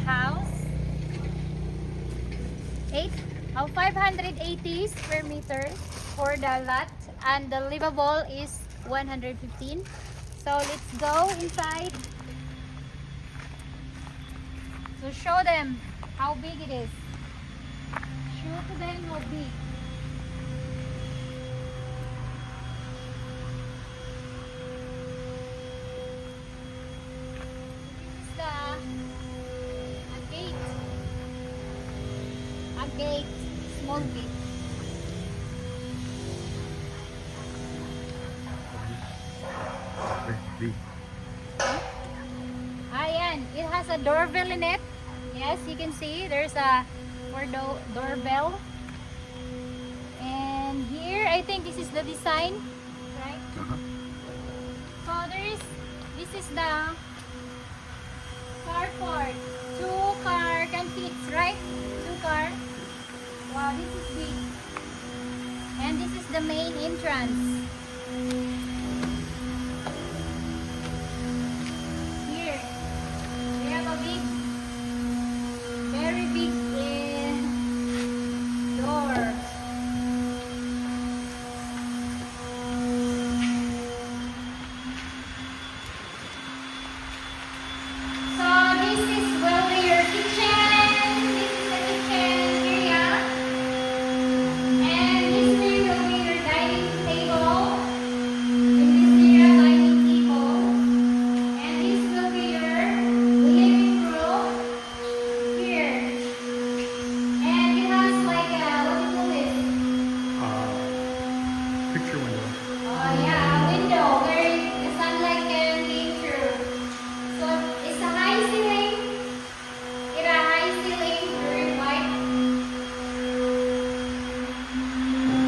house. 580 square meters for the lot, and the livable is 115. So let's go inside to show them how big it is. Show to them how big. A gate, small gate. Ayan, it has a doorbell in it. Yes, you can see there's a doorbell. And here, I think this is the design, right? So this is the carport. 2 car can fit, right? 2 car. Wow, this is big. And this is the main entrance. Here, we have a big, very big door. So this is will be your kitchen. This is the kitchen area. And this here will be your dining table. In this area, dining table. And this will be your living room here. And it has like a, what do you call this? Picture window. Oh yeah, a window where the sunlight can leak through. So it's a high ceiling. It a high ceiling, very wide.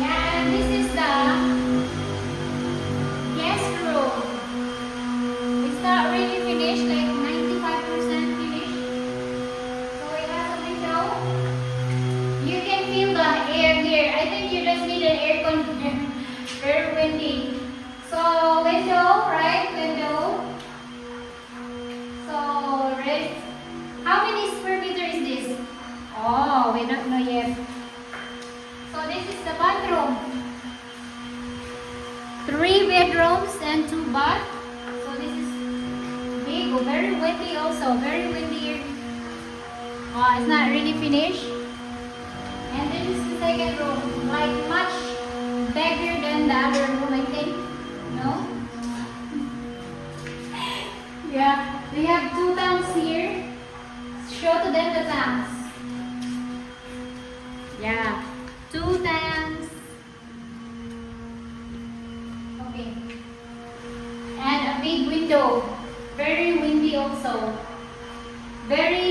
Yeah, and this is the guest room. It's not really finished, like 95% finished. So it has a window. You can feel the air here. I think you just need an air conditioner. Very windy. So window, right? Window. So red. How many square meter is this? Oh, we don't know yet. So this is the bathroom. 3 bedrooms and 2 bath. So this is big. Oh, very windy also. Very windy here. Oh, it's not really finished. And this is the second room. Like much bigger than the other room, I think. No? Yeah. We have 2 tanks here. Show to them the tanks. Yeah. 2 tanks. Okay. And a big window. Very windy also. Very